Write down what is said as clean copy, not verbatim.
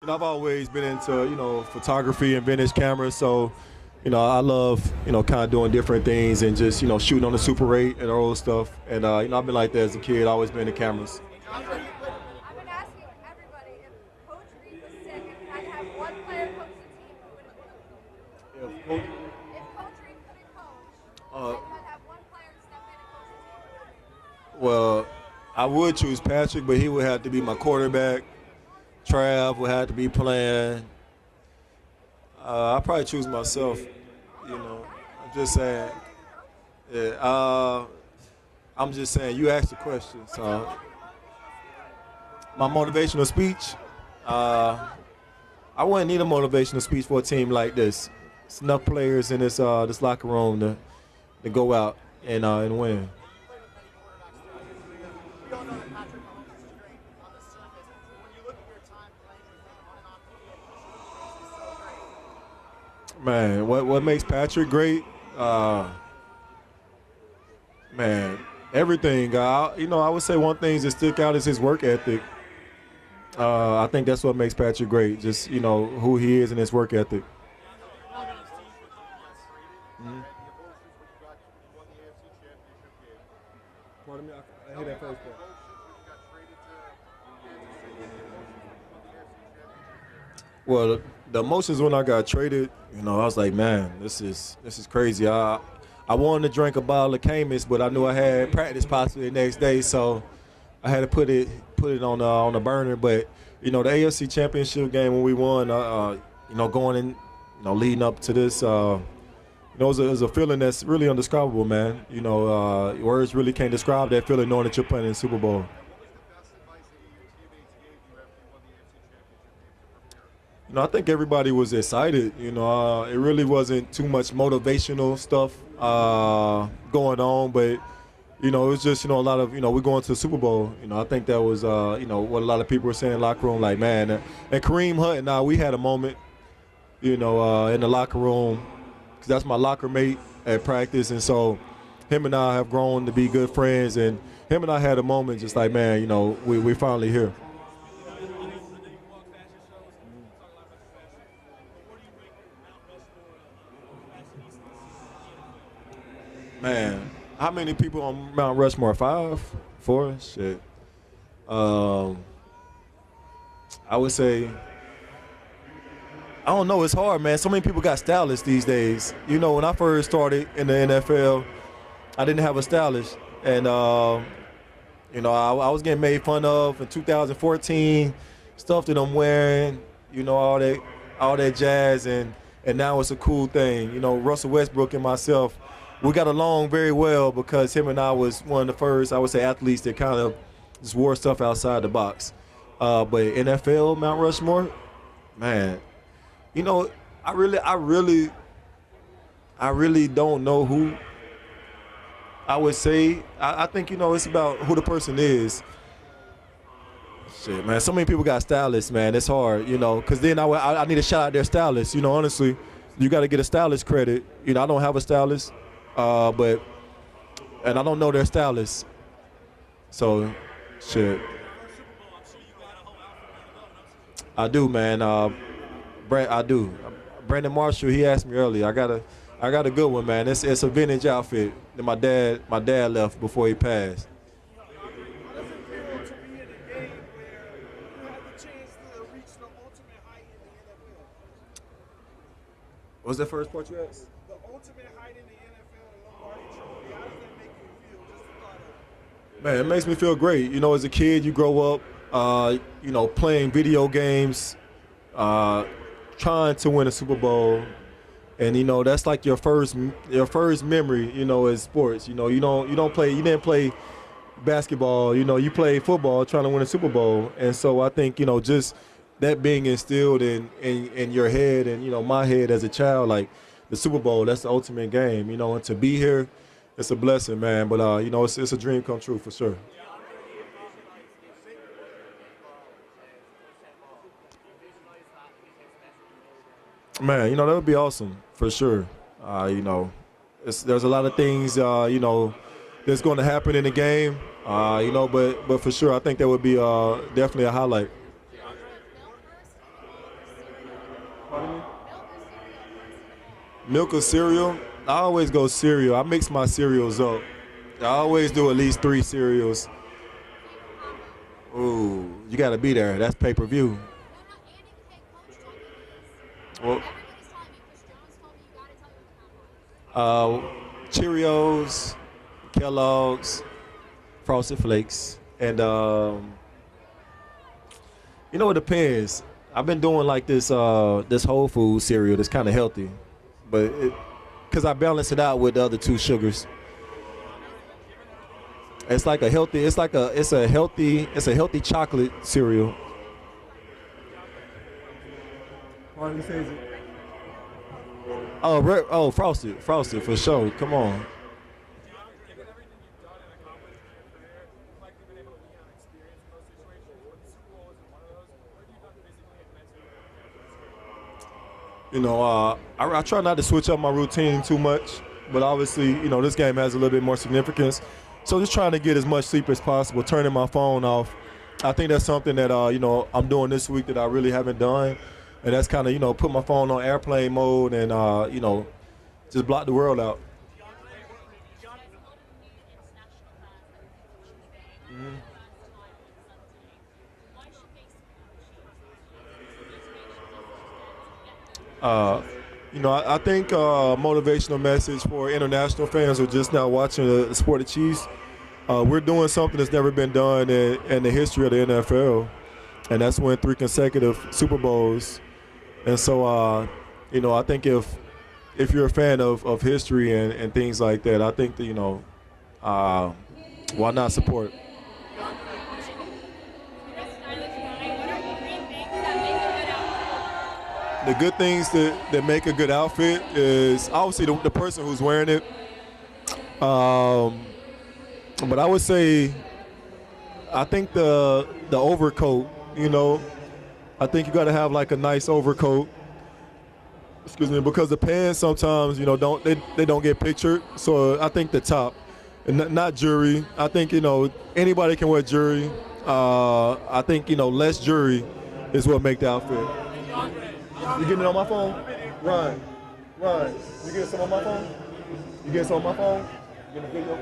I've always been into, photography and vintage cameras. So, I love, kind of doing different things and just, shooting on the Super 8 and old stuff. And, I've been like that as a kid, always been in cameras. I've been asking everybody if Coach Reed was sick and had to have one player coach the team, who would it be? If Coach Reed couldn't coach, and you had to have one player to step in and coach the team, who would it be? Well, I would choose Patrick, but he would have to be my quarterback. Trav would have to be playing. I'd probably choose myself. I'm just saying. Yeah, I'm just saying. You asked the question, so my motivational speech. I wouldn't need a motivational speech for a team like this. It's enough players in this locker room to go out and win. Man, what makes Patrick great? Man, everything. I would say one thing that stick out is his work ethic. I think that's what makes Patrick great. Just who he is and his work ethic. Mm-hmm. Pardon me, I hear that first part. Well, the emotions when I got traded, I was like, man, this is crazy. I wanted to drink a bottle of Camus, but I knew I had practice possibly the next day, so I had to put it on the burner. But the AFC Championship game when we won, going in, leading up to this, it was a feeling that's really indescribable, man. Words really can't describe that feeling knowing that you're playing in the Super Bowl. I think everybody was excited. It really wasn't too much motivational stuff going on, but it was just a lot of we're going to the Super Bowl. I think that was what a lot of people were saying in the locker room, like, man. And Kareem Hunt and I, we had a moment, in the locker room, because that's my locker mate at practice, and so him and I have grown to be good friends, and him and I had a moment just like, man, we're finally here. Man, how many people on Mount Rushmore? 5? 4? Shit. I would say, I don't know. It's hard, man. So many people got stylists these days. When I first started in the NFL, I didn't have a stylist. And, I was getting made fun of in 2014, stuff that I'm wearing, all that jazz. And now it's a cool thing. Russell Westbrook and myself, we got along very well because him and I was one of the first, I would say, athletes that kind of just wore stuff outside the box. But NFL, Mount Rushmore, man, I really don't know who I would say. I think, it's about who the person is. Shit, man, so many people got stylists, man. It's hard, because then I need to shout out their stylists. Honestly, you got to get a stylist credit. I don't have a stylist. And I don't know their stylists. So, shit. I do, man. I do. Brandon Marshall, he asked me earlier. I got a good one, man. It's a vintage outfit that my dad left before he passed. What was the first part you asked? The ultimate height in the NFL, the Lombardi Trophy. How does that make you feel? Just the thought of it. Man, it makes me feel great. As a kid, you grow up, playing video games, trying to win a Super Bowl, and that's like your first memory, as sports. You didn't play basketball. You played football, trying to win a Super Bowl, and so I think just that being instilled in your head and my head as a child, like the Super Bowl, that's the ultimate game, and to be here, it's a blessing, man. But it's a dream come true for sure. Man, that would be awesome for sure. There's a lot of things that's going to happen in the game, but for sure, I think that would be definitely a highlight. Pardon me? Milk or cereal? Milk or cereal? I always go cereal. I mix my cereals up. I always do at least 3 cereals. Ooh, you gotta be there. That's pay-per-view. No, no, Andy, hey, Coach told me this. Well, Everybody's telling me. Chris Jones told me you gotta tell me what the combo is. Cheerios, Kellogg's, Frosted Flakes, and you know, it depends. I've been doing like this whole food cereal that's kind of healthy, but because I balance it out with the other 2 sugars. It's like a healthy. It's a healthy chocolate cereal. Oh, frosted for sure. Come on. Given everything you've done and accomplished in your career, you've likely been able to lean on experience in those situations, but the Super Bowl isn't one of those. What have you done physically and mentally to prepare for this game? You know, I try not to switch up my routine too much, but obviously, you know, this game has a little bit more significance. So just trying to get as much sleep as possible, turning my phone off. I think that's something that, you know, I'm doing this week that I really haven't done. And that's kind of, you know, put my phone on airplane mode and, you know, just block the world out. You know, I think motivational message for international fans who are just now watching the sport of Chiefs. We're doing something that's never been done in the history of the NFL, and that's win 3 consecutive Super Bowls. And so, you know, I think if you're a fan of history and things like that, I think that, you know, why not support? The good things that make a good outfit is obviously the person who's wearing it. But I would say, I think the overcoat, you know, I think you got to have like a nice overcoat. Excuse me, because the pants sometimes, you know, they don't get pictured. So I think the top, and not jewelry. I think, you know, anybody can wear jewelry. I think, you know, less jewelry is what make the outfit. You getting it on my phone? Ryan. You getting some on my phone? You getting some on my phone? You getting a video?